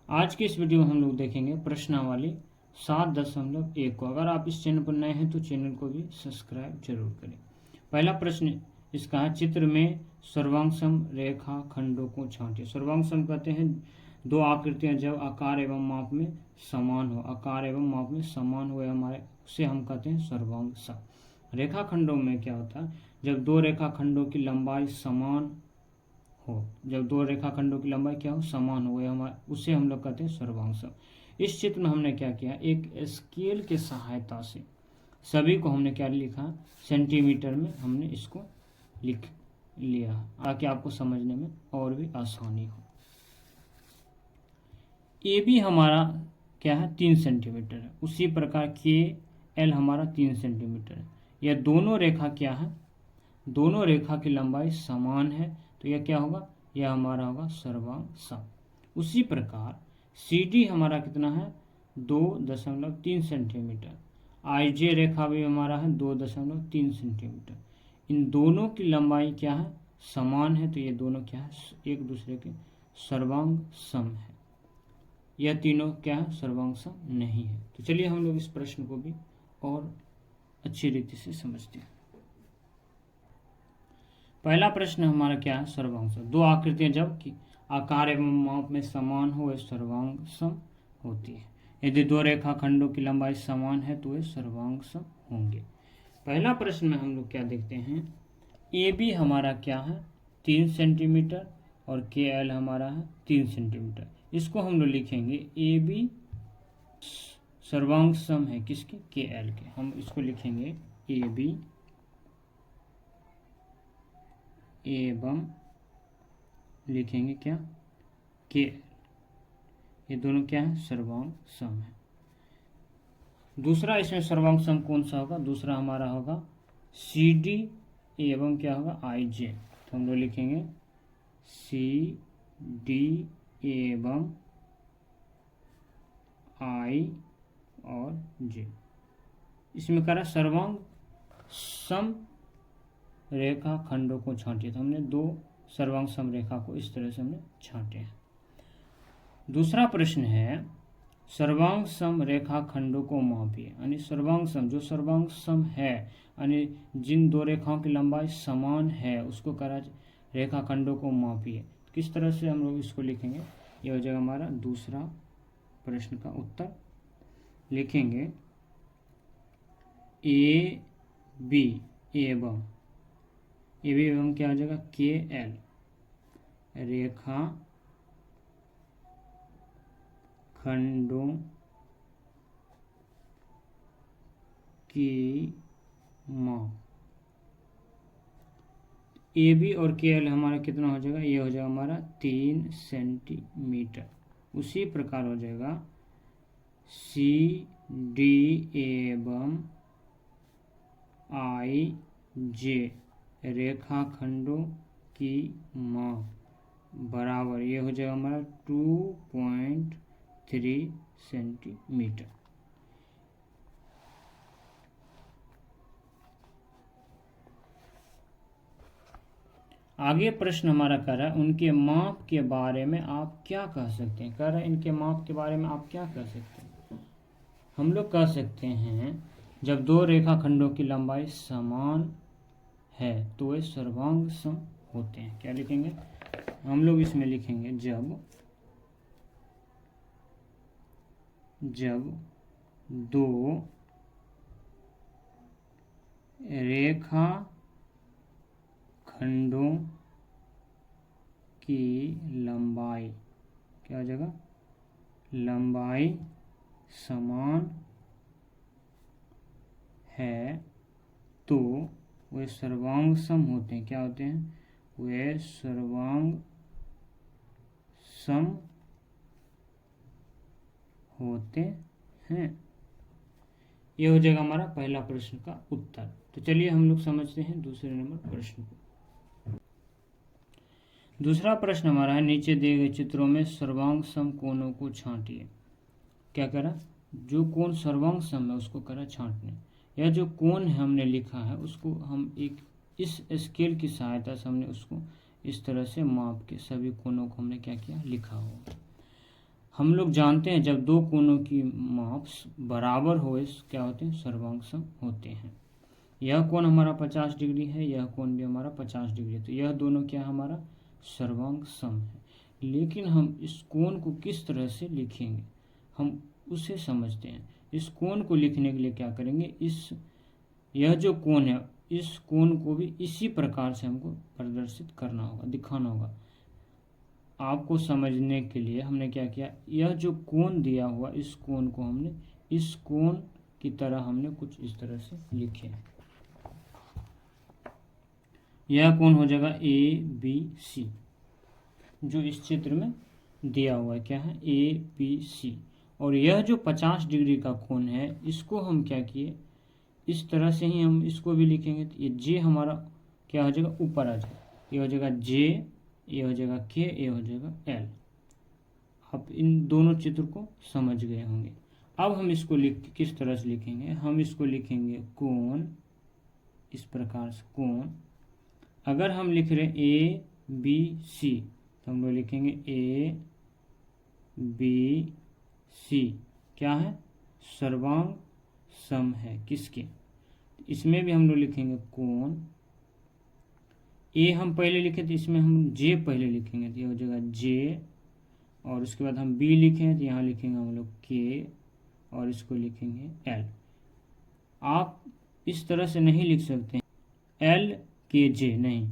आज के इस वीडियो में हम लोग देखेंगे प्रश्नावली 7.1 को। अगर आप इस चैनल पर नए हैं तो चैनल को भी सब्सक्राइब जरूर करें। पहला प्रश्न इसका है, चित्र में सर्वांगसम रेखा खंडों को छांटिए। सर्वांगसम कहते हैं दो आकृतियां जब आकार एवं माप में समान हो, आकार एवं माप में समान हो हमारे, उसे हम कहते हैं सर्वांगसम। रेखा खंडों में क्या होता है, जब दो रेखा खंडों की लंबाई समान हो, जब दो रेखा खंडों की लंबाई क्या हो, समान हो, हमारे उसे हम लोग कहते हैं सर्वांगसम। इस चित्र में हमने क्या किया, एक स्केल की सहायता से सभी को हमने क्या लिखा, सेंटीमीटर में हमने इसको लिख लिया ताकि आपको समझने में और भी आसानी हो। ए बी हमारा क्या है, 3 सेंटीमीटर है, उसी प्रकार के एल हमारा 3 सेंटीमीटर है। यह दोनों रेखा क्या है, दोनों रेखा की लंबाई समान है, तो यह क्या होगा, यह हमारा होगा सर्वांगसम। उसी प्रकार सी डी हमारा कितना है, 2.3 सेंटीमीटर। आई जे रेखा भी हमारा है 2.3 सेंटीमीटर। इन दोनों की लंबाई क्या है, समान है, तो ये दोनों क्या है, एक दूसरे के सर्वांगसम है। यह तीनों क्या है, सर्वांगसम नहीं है। तो चलिए हम लोग इस प्रश्न को भी और अच्छी रीति से समझते हैं। पहला प्रश्न हमारा क्या है, सर्वांगसम। दो आकृतियां जब कि आकार एवं माप में समान हो, वे सर्वांगसम होती है। यदि दो रेखा खंडों की लंबाई समान है तो वे सर्वांगसम होंगे। पहला प्रश्न में हम लोग क्या देखते हैं, ए बी हमारा क्या है 3 सेंटीमीटर और के एल हमारा है 3 सेंटीमीटर। इसको हम लोग लिखेंगे ए बी सर्वांगसम है किसके, के एल के। हम इसको लिखेंगे ए बी एवं लिखेंगे क्या, के, ये दोनों क्या है, सर्वांगसम है। दूसरा इसमें सर्वांगसम कौन सा होगा, दूसरा हमारा होगा सी डी एवं क्या होगा, आई जे। तो हम लोग लिखेंगे सी डी एवं आई और जे। इसमें करा सर्वांगसम रेखा खंडों को छांटे, तो हमने दो सर्वांगसम रेखा को इस तरह से हमने छांटे हैं। दूसरा प्रश्न है, सर्वांगसम रेखा खंडों को मापिए। यानी सर्वांगसम, जो सर्वांगसम है यानी जिन दो रेखाओं की लंबाई समान है उसको करा रेखा खंडों को मापिए। किस तरह से हम लोग इसको लिखेंगे, यह हो जाएगा हमारा दूसरा प्रश्न का उत्तर। लिखेंगे ए बी एवं क्या हो जाएगा, के एल रेखा खंडों की माप। ए बी और के एल हमारा कितना हो जाएगा, ये हो जाएगा हमारा 3 सेंटीमीटर। उसी प्रकार हो जाएगा सी डी एवं आई जे रेखा खंडों की माप बराबर, ये हो जाएगा हमारा 2.3 सेंटीमीटर। आगे प्रश्न हमारा कह रहा है, उनके माप के बारे में आप क्या कह सकते हैं। कह रहा है इनके माप के बारे में आप क्या कह सकते हैं। हम लोग कह सकते हैं जब दो रेखा खंडों की लंबाई समान है तो वे सर्वांगसम होते हैं। क्या लिखेंगे, हम लोग इसमें लिखेंगे जब दो रेखा खंडों की लंबाई क्या हो जाएगा, लंबाई समान है तो वे सर्वांगसम होते हैं। क्या होते हैं, वे सर्वांगसम होते हैं। ये हो जाएगा हमारा पहला प्रश्न का उत्तर। तो चलिए हम लोग समझते हैं दूसरे नंबर प्रश्न को। दूसरा प्रश्न हमारा है, नीचे दिए गए चित्रों में सर्वांगसम कोणों को छांटिए। क्या करा, जो कोण सर्वांगसम है उसको करा छांटने। यह जो कोण है हमने लिखा है उसको हम एक इस स्केल की सहायता से हमने उसको इस तरह से माप के सभी कोणों को हमने क्या किया, लिखा होगा। हम लोग जानते हैं जब दो कोणों की माप बराबर हो क्या होते हैं, सर्वांग सम होते हैं। यह कोण हमारा 50 डिग्री है, यह कोण भी हमारा 50 डिग्री है, तो यह दोनों क्या हमारा सर्वांग सम है। लेकिन हम इस कोण को किस तरह से लिखेंगे हम उसे समझते हैं। इस कोण को लिखने के लिए क्या करेंगे, यह जो कोण है इस कोण को भी इसी प्रकार से हमको प्रदर्शित करना होगा, दिखाना होगा। आपको समझने के लिए हमने क्या किया, यह जो कोण दिया हुआ इस कोण को हमने इस कोण की तरह हमने कुछ इस तरह से लिखे हैं। यह कोण हो जाएगा ABC, जो इस चित्र में दिया हुआ है, क्या है ABC। और यह जो 50 डिग्री का कोण है इसको हम क्या किए, इस तरह से ही हम इसको भी लिखेंगे। तो ये J हमारा क्या हो जाएगा, ऊपर आ जाएगा, ये हो जाएगा J, ये हो जाएगा K, ये हो जाएगा L। आप इन दोनों चित्र को समझ गए होंगे। अब हम इसको किस तरह से लिखेंगे, हम इसको लिखेंगे कोण, इस प्रकार से कोण। अगर हम लिख रहे ABC तो हम लोग लिखेंगे ABC क्या है, सर्वांग सम है किसके, इसमें भी हम लोग लिखेंगे कोण। A हम पहले लिखे थे, इसमें हम J पहले लिखेंगे, तो ये हो जाएगा J। और उसके बाद हम B लिखें तो यहाँ लिखेंगे हम लोग K, और इसको लिखेंगे L। आप इस तरह से नहीं लिख सकते LKJ, नहीं,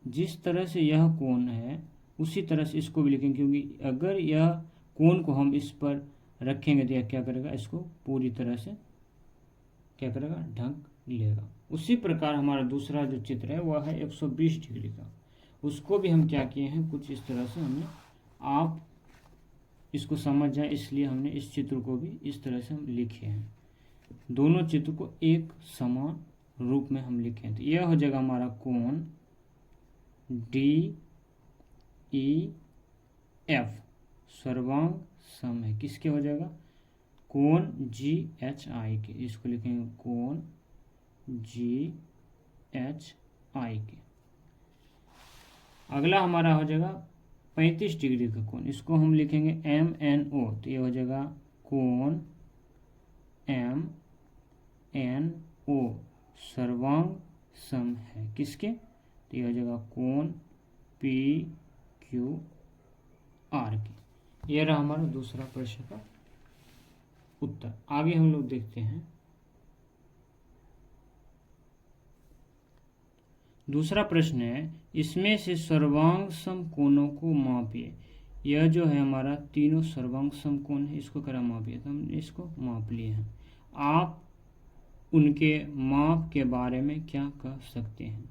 जिस तरह से यह कोण है उसी तरह से इसको भी लिखेंगे, क्योंकि अगर यह कोण को हम इस पर रखेंगे तो यह क्या करेगा, इसको पूरी तरह से क्या करेगा, ढक लेगा। उसी प्रकार हमारा दूसरा जो चित्र है वह है 120 डिग्री का, उसको भी हम क्या किए हैं, कुछ इस तरह से हमने, आप इसको समझ जाए इसलिए हमने इस चित्र को भी इस तरह से हम लिखे हैं। दोनों चित्र को एक समान रूप में हम लिखे हैं। तो यह हो जाएगा हमारा कोण DEF, सर्वांग सम है किसके हो जाएगा, कोण GHI के। इसको लिखेंगे कोण GHI के। अगला हमारा हो जाएगा 35 डिग्री का कोण, इसको हम लिखेंगे MNO। तो ये हो जाएगा कोण MNO, सर्वांग सम है किसके, तो ये हो जाएगा कोण PQR के। ये रहा हमारा दूसरा प्रश्न का उत्तर। आगे हम लोग देखते हैं दूसरा प्रश्न है, इसमें से सर्वांग सम कोणों को मापिए। यह जो है हमारा तीनों सर्वांग सम कोण है, इसको करा मापिए, तो हमने इसको माप लिए हैं। आप उनके माप के बारे में क्या कह सकते हैं,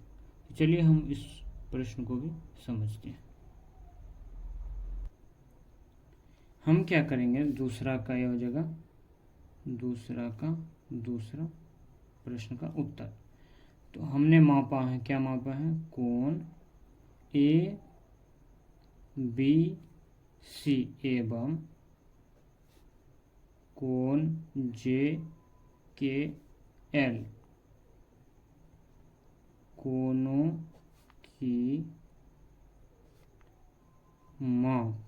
तो चलिए हम इस प्रश्न को भी समझते हैं। हम क्या करेंगे, दूसरा का यह हो जाएगा दूसरा प्रश्न का उत्तर। तो हमने मापा है, क्या मापा है, कोण ABC एवं कोण JKL, कोणों की माप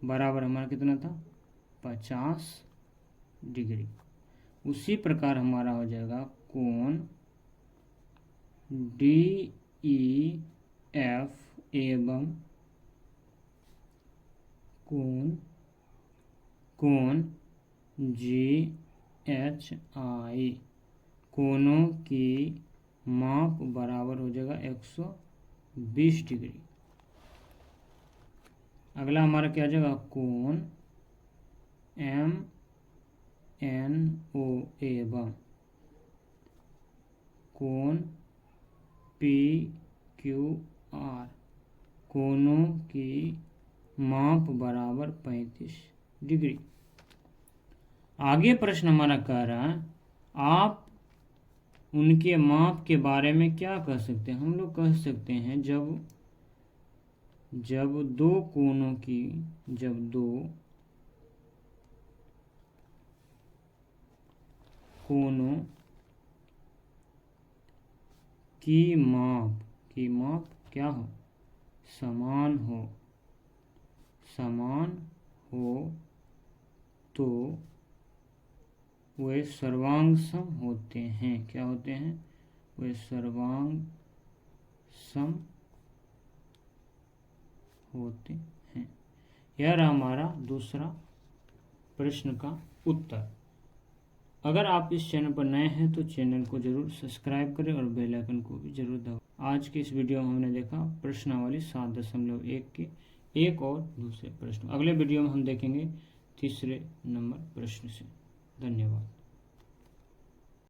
बराबर हमारा कितना था, 50 डिग्री। उसी प्रकार हमारा हो जाएगा कोण DEF एवं कोण GHI, कोणों की माप बराबर हो जाएगा 120 डिग्री। अगला हमारा क्या हो जाएगा, कोण MNO एवं कोण PQR, कोणों की माप बराबर 35 डिग्री। आगे प्रश्न हमारा कह रहा है, आप उनके माप के बारे में क्या कह सकते हैं। हम लोग कह सकते हैं जब दो कोणों की माप क्या हो, समान हो तो वे सर्वांगसम होते हैं। क्या होते हैं? वे सर्वांगसम होते हैं। यह रहा हमारा दूसरा प्रश्न का उत्तर। अगर आप इस चैनल पर नए हैं तो चैनल को जरूर सब्सक्राइब करें और बेल आइकन को भी जरूर दबाएं। आज के इस वीडियो में हमने देखा प्रश्नावली 7.1 के एक और दूसरे प्रश्न। अगले वीडियो में हम देखेंगे तीसरे नंबर प्रश्न से। धन्यवाद।